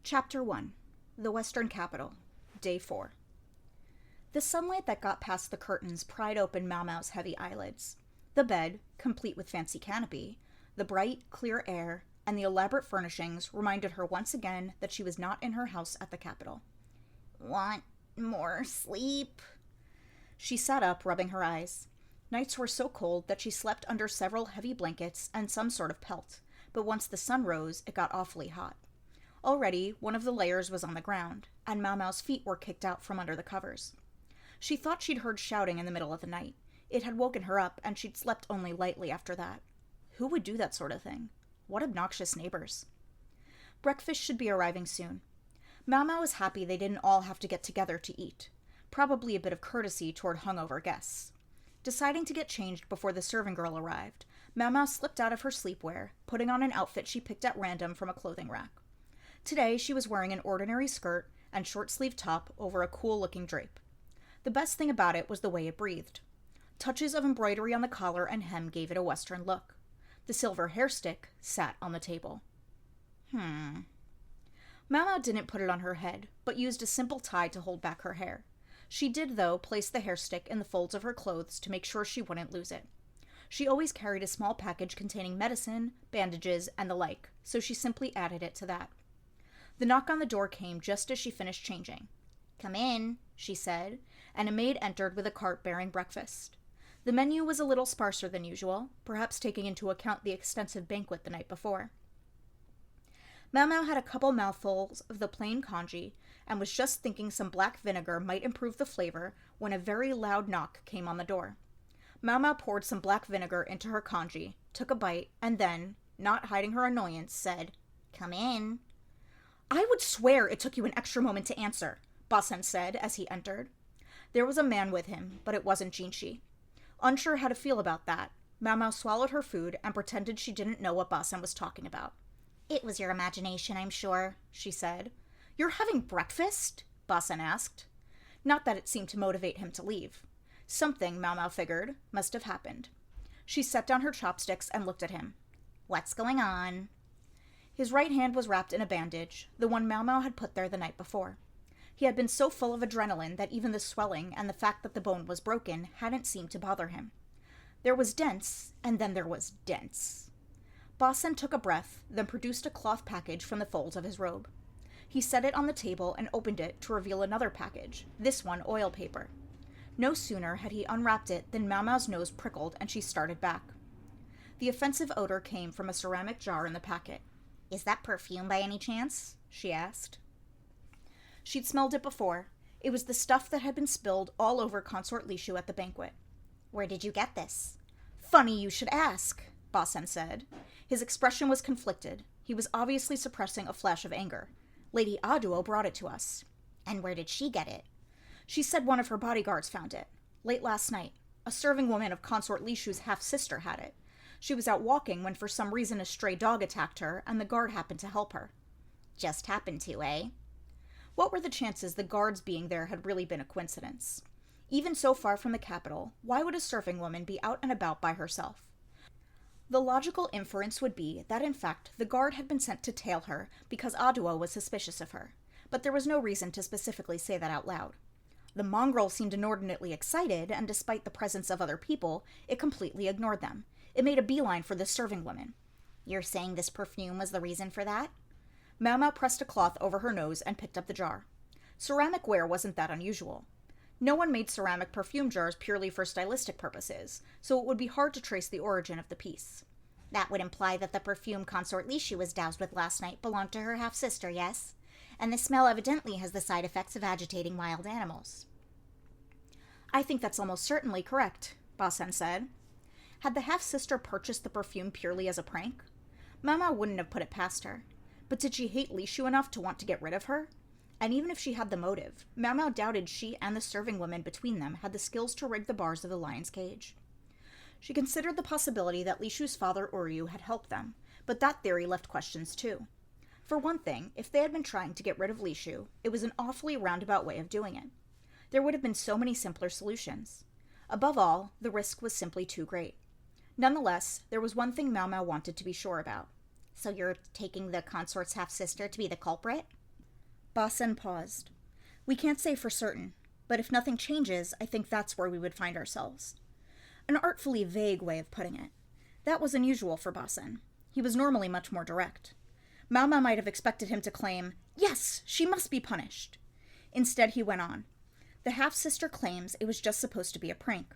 Chapter 1. The Western Capital. Day 4. The sunlight that got past the curtains pried open Mau Mau's heavy eyelids. The bed, complete with fancy canopy, the bright, clear air, and the elaborate furnishings reminded her once again that she was not in her house at the capital. Want more sleep? She sat up, rubbing her eyes. Nights were so cold that she slept under several heavy blankets and some sort of pelt, but once the sun rose, it got awfully hot. Already, one of the layers was on the ground, and Mau Mau's feet were kicked out from under the covers. She thought she'd heard shouting in the middle of the night. It had woken her up, and she'd slept only lightly after that. Who would do that sort of thing? What obnoxious neighbors. Breakfast should be arriving soon. Mau Mau was happy they didn't all have to get together to eat. Probably a bit of courtesy toward hungover guests. Deciding to get changed before the serving girl arrived, Mau Mau slipped out of her sleepwear, putting on an outfit she picked at random from a clothing rack. Today, she was wearing an ordinary skirt and short-sleeved top over a cool-looking drape. The best thing about it was the way it breathed. Touches of embroidery on the collar and hem gave it a Western look. The silver hair stick sat on the table. Mau Mau didn't put it on her head, but used a simple tie to hold back her hair. She did, though, place the hair stick in the folds of her clothes to make sure she wouldn't lose it. She always carried a small package containing medicine, bandages, and the like, so she simply added it to that. The knock on the door came just as she finished changing. Come in, she said, and a maid entered with a cart bearing breakfast. The menu was a little sparser than usual, perhaps taking into account the extensive banquet the night before. Mau Mau had a couple mouthfuls of the plain congee and was just thinking some black vinegar might improve the flavor when a very loud knock came on the door. Mau Mau poured some black vinegar into her congee, took a bite, and then, not hiding her annoyance, said, "Come in." "I would swear it took you an extra moment to answer," Basen said as he entered. There was a man with him, but it wasn't Jinshi. Unsure how to feel about that, Mau Mau swallowed her food and pretended she didn't know what Basen was talking about. "It was your imagination, I'm sure," she said. "You're having breakfast?" Basen asked. Not that it seemed to motivate him to leave. Something, Mau Mau figured, must have happened. She set down her chopsticks and looked at him. "What's going on?" His right hand was wrapped in a bandage, the one Mau Mau had put there the night before. He had been so full of adrenaline that even the swelling and the fact that the bone was broken hadn't seemed to bother him. There was dents, and then there was dents. Basen took a breath, then produced a cloth package from the folds of his robe. He set it on the table and opened it to reveal another package, this one oil paper. No sooner had he unwrapped it than Mau Mau's nose prickled and she started back. The offensive odor came from a ceramic jar in the packet. "Is that perfume by any chance?" she asked. She'd smelled it before. It was the stuff that had been spilled all over Consort Lishu at the banquet. "Where did you get this?" "Funny you should ask," Basen said. His expression was conflicted. He was obviously suppressing a flash of anger. "Lady Aduo brought it to us." "And where did she get it?" "She said one of her bodyguards found it. Late last night. A serving woman of Consort Lishu's half-sister had it. She was out walking when for some reason a stray dog attacked her, and the guard happened to help her." "Just happened to, eh?" What were the chances the guards being there had really been a coincidence? Even so far from the capital, why would a serving woman be out and about by herself? The logical inference would be that in fact the guard had been sent to tail her because Aduo was suspicious of her, but there was no reason to specifically say that out loud. The mongrel seemed inordinately excited, and despite the presence of other people, it completely ignored them. It made a beeline for the serving woman. "You're saying this perfume was the reason for that?" Mau Mau pressed a cloth over her nose and picked up the jar. Ceramic ware wasn't that unusual. No one made ceramic perfume jars purely for stylistic purposes, so it would be hard to trace the origin of the piece. "That would imply that the perfume Consort Lishu was doused with last night belonged to her half-sister, yes? And the smell evidently has the side effects of agitating wild animals." "I think that's almost certainly correct," Basen said. Had the half-sister purchased the perfume purely as a prank? Mau Mau wouldn't have put it past her. But did she hate Lishu enough to want to get rid of her? And even if she had the motive, Mau Mau doubted she and the serving woman between them had the skills to rig the bars of the lion's cage. She considered the possibility that Lishu's father Uryu had helped them, but that theory left questions too. For one thing, if they had been trying to get rid of Lishu, it was an awfully roundabout way of doing it. There would have been so many simpler solutions. Above all, the risk was simply too great. Nonetheless, there was one thing Mau Mau wanted to be sure about. "So you're taking the consort's half-sister to be the culprit?" Basen paused. We can't say for certain, but if nothing changes, I think that's where we would find ourselves. An artfully vague way of putting it. That was unusual for Basen. He was normally much more direct. Mama might have expected him to claim, "Yes, she must be punished." Instead, he went on. The half-sister claims it was just supposed to be a prank.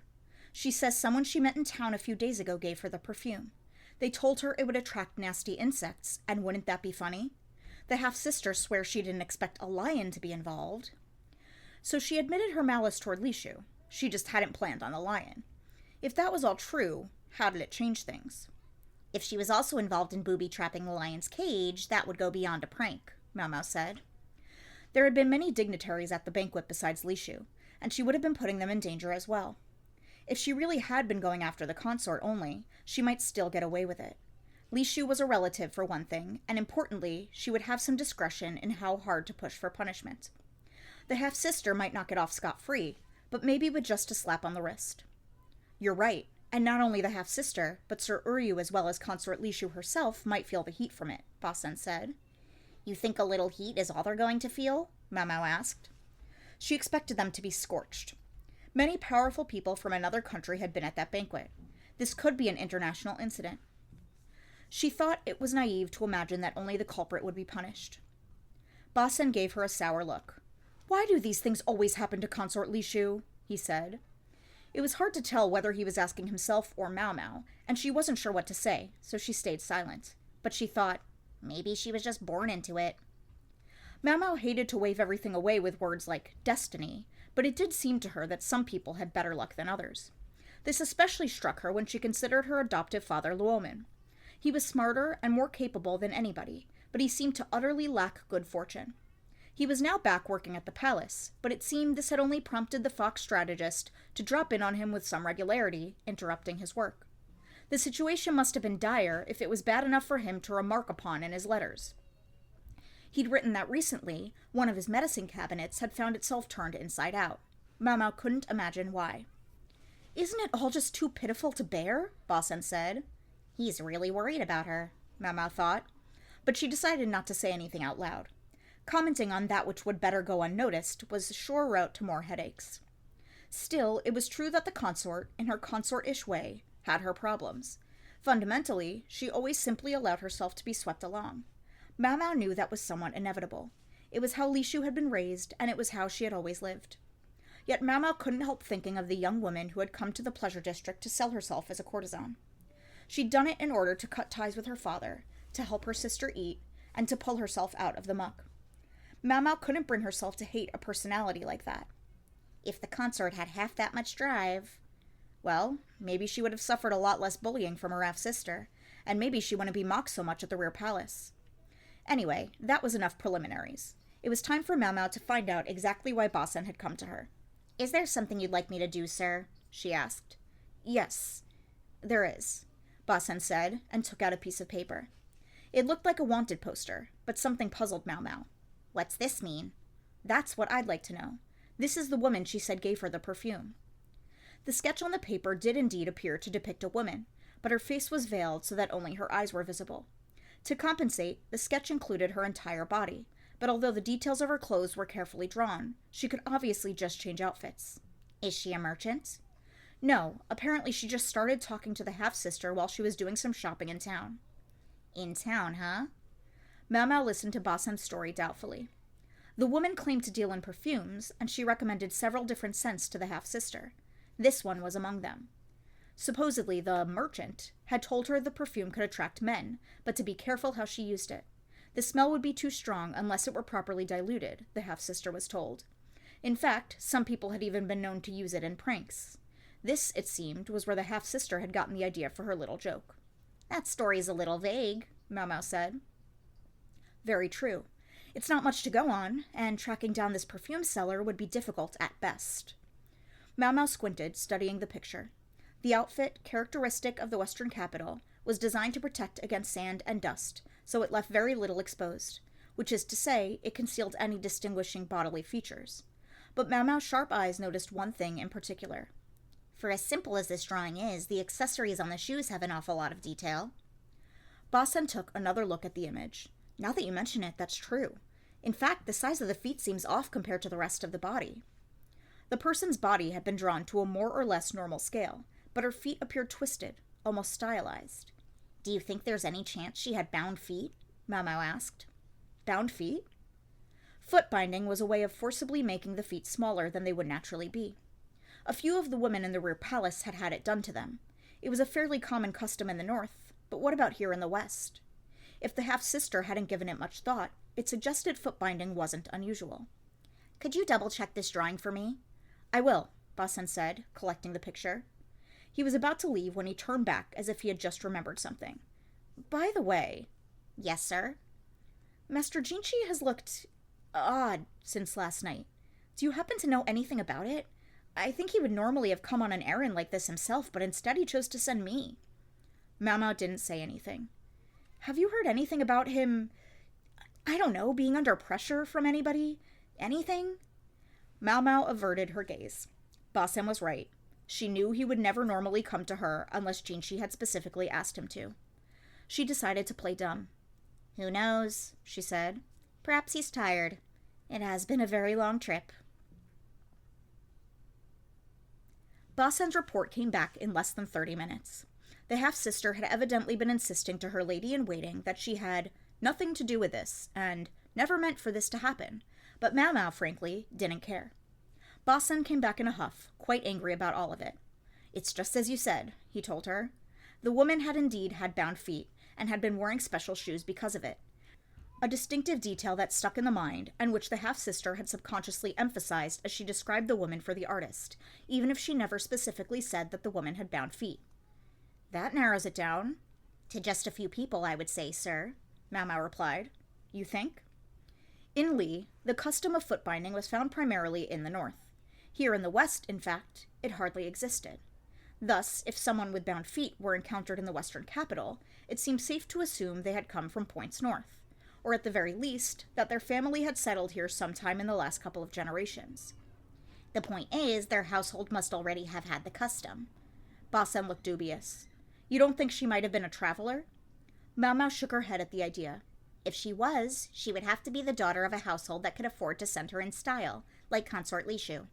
She says someone she met in town a few days ago gave her the perfume. They told her it would attract nasty insects, and wouldn't that be funny? The half-sister swears she didn't expect a lion to be involved. So she admitted her malice toward Lishu. She just hadn't planned on the lion. If that was all true, how did it change things? If she was also involved in booby-trapping the lion's cage, that would go beyond a prank, Mau Mau said. There had been many dignitaries at the banquet besides Lishu, and she would have been putting them in danger as well. If she really had been going after the consort only, she might still get away with it. Lishu was a relative, for one thing, and importantly, she would have some discretion in how hard to push for punishment. The half-sister might not get off scot-free, but maybe with just a slap on the wrist. You're right, and not only the half-sister, but Sir Uryu as well as Consort Lishu herself might feel the heat from it, Basen said. You think a little heat is all they're going to feel? Mau Mau asked. She expected them to be scorched. Many powerful people from another country had been at that banquet. This could be an international incident. She thought it was naive to imagine that only the culprit would be punished. Basen gave her a sour look. Why do these things always happen to Consort Lishu? He said. It was hard to tell whether he was asking himself or Mau Mau, and she wasn't sure what to say, so she stayed silent. But she thought, maybe she was just born into it. Mau Mau hated to wave everything away with words like destiny, but it did seem to her that some people had better luck than others. This especially struck her when she considered her adoptive father Luomin. He was smarter and more capable than anybody, but he seemed to utterly lack good fortune. He was now back working at the palace, but it seemed this had only prompted the fox strategist to drop in on him with some regularity, interrupting his work. The situation must have been dire if it was bad enough for him to remark upon in his letters. He'd written that recently, one of his medicine cabinets had found itself turned inside out. Mau Mau couldn't imagine why. Isn't it all just too pitiful to bear? Basen said. He's really worried about her, Mau Mau thought, but she decided not to say anything out loud. Commenting on that which would better go unnoticed was a sure route to more headaches. Still, it was true that the consort, in her consort-ish way, had her problems. Fundamentally, she always simply allowed herself to be swept along. Mau Mau knew that was somewhat inevitable. It was how Lishu had been raised, and it was how she had always lived. Yet Mau Mau couldn't help thinking of the young woman who had come to the pleasure district to sell herself as a courtesan. She'd done it in order to cut ties with her father, to help her sister eat, and to pull herself out of the muck. Mau Mau couldn't bring herself to hate a personality like that. If the consort had half that much drive... Well, maybe she would have suffered a lot less bullying from her half-sister, and maybe she wouldn't be mocked so much at the rear palace. Anyway, that was enough preliminaries. It was time for Mau Mau to find out exactly why Basen had come to her. Is there something you'd like me to do, sir? She asked. Yes, there is, Basen said, and took out a piece of paper. It looked like a wanted poster, but something puzzled Mau Mau. What's this mean? That's what I'd like to know. This is the woman she said gave her the perfume. The sketch on the paper did indeed appear to depict a woman, but her face was veiled so that only her eyes were visible. To compensate, the sketch included her entire body, but although the details of her clothes were carefully drawn, she could obviously just change outfits. Is she a merchant? No, apparently she just started talking to the half-sister while she was doing some shopping in town. In town, huh? Mau Mau listened to Basen's story doubtfully. The woman claimed to deal in perfumes, and she recommended several different scents to the half-sister. This one was among them. Supposedly, the merchant had told her the perfume could attract men, but to be careful how she used it. The smell would be too strong unless it were properly diluted, the half-sister was told. In fact, some people had even been known to use it in pranks. This, it seemed, was where the half-sister had gotten the idea for her little joke. That story's a little vague, Mau Mau said. Very true. It's not much to go on, and tracking down this perfume seller would be difficult at best. Mau Mau squinted, studying the picture. The outfit, characteristic of the Western capital, was designed to protect against sand and dust, so it left very little exposed, which is to say, it concealed any distinguishing bodily features. But Mau Mau's sharp eyes noticed one thing in particular. For as simple as this drawing is, the accessories on the shoes have an awful lot of detail. Basen took another look at the image. Now that you mention it, that's true. In fact, the size of the feet seems off compared to the rest of the body. The person's body had been drawn to a more or less normal scale, but her feet appeared twisted, almost stylized. Do you think there's any chance she had bound feet? Mau Mau asked. Bound feet? Foot binding was a way of forcibly making the feet smaller than they would naturally be. A few of the women in the rear palace had had it done to them. It was a fairly common custom in the north, but what about here in the west? If the half-sister hadn't given it much thought, it suggested foot binding wasn't unusual. Could you double-check this drawing for me? I will, Basen said, collecting the picture. He was about to leave when he turned back as if he had just remembered something. By the way... Yes, sir? Master Jinchi has looked odd since last night. Do you happen to know anything about it? I think he would normally have come on an errand like this himself, but instead he chose to send me. Mau Mau didn't say anything. Have you heard anything about him, I don't know, being under pressure from anybody? Anything? Mau Mau averted her gaze. Basen was right. She knew he would never normally come to her unless Jinchi had specifically asked him to. She decided to play dumb. Who knows, she said. Perhaps he's tired. It has been a very long trip. Basen's report came back in less than 30 minutes. The half-sister had evidently been insisting to her lady-in-waiting that she had nothing to do with this, and never meant for this to happen, but Mau Mau, frankly, didn't care. Basen came back in a huff, quite angry about all of it. It's just as you said, he told her. The woman had indeed had bound feet, and had been wearing special shoes because of it. A distinctive detail that stuck in the mind, and which the half-sister had subconsciously emphasized as she described the woman for the artist, even if she never specifically said that the woman had bound feet. That narrows it down. To just a few people, I would say, sir, Mau Mau replied. You think? In Li, the custom of foot binding was found primarily in the north. Here in the west, in fact, it hardly existed. Thus, if someone with bound feet were encountered in the western capital, it seemed safe to assume they had come from points north, or at the very least, that their family had settled here sometime in the last couple of generations. The point is, their household must already have had the custom. Basen looked dubious. You don't think she might have been a traveler? Mau Mau shook her head at the idea. If she was, she would have to be the daughter of a household that could afford to send her in style, like Consort Lishu.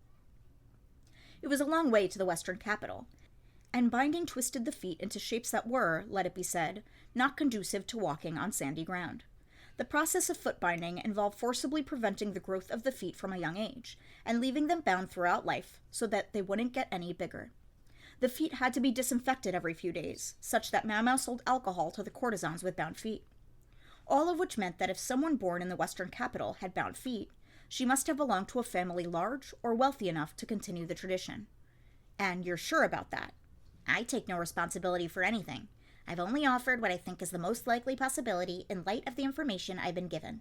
It was a long way to the western capital, and binding twisted the feet into shapes that were, let it be said, not conducive to walking on sandy ground. The process of foot binding involved forcibly preventing the growth of the feet from a young age, and leaving them bound throughout life so that they wouldn't get any bigger. The feet had to be disinfected every few days, such that Mau Mau sold alcohol to the courtesans with bound feet. All of which meant that if someone born in the western capital had bound feet, she must have belonged to a family large or wealthy enough to continue the tradition. And you're sure about that? I take no responsibility for anything. I've only offered what I think is the most likely possibility in light of the information I've been given.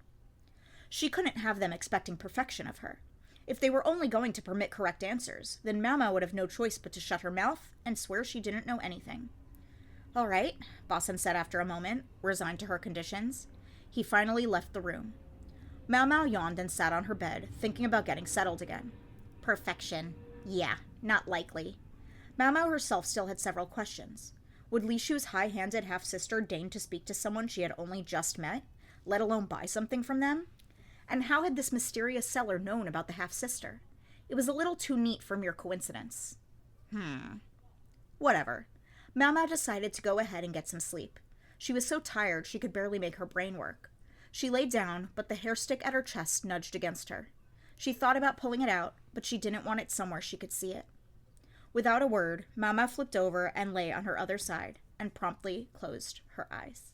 She couldn't have them expecting perfection of her. If they were only going to permit correct answers, then Mau Mau would have no choice but to shut her mouth and swear she didn't know anything. All right, Basen said after a moment, resigned to her conditions. He finally left the room. Mau Mau yawned and sat on her bed, thinking about getting settled again. Perfection. Yeah, not likely. Mau Mau herself still had several questions. Would Lishu's high-handed half-sister deign to speak to someone she had only just met, let alone buy something from them? And how had this mysterious seller known about the half-sister? It was a little too neat for mere coincidence. Whatever. Mau Mau decided to go ahead and get some sleep. She was so tired she could barely make her brain work. She lay down, but the hair stick at her chest nudged against her. She thought about pulling it out, but she didn't want it somewhere she could see it. Without a word, Mau Mau flipped over and lay on her other side, and promptly closed her eyes.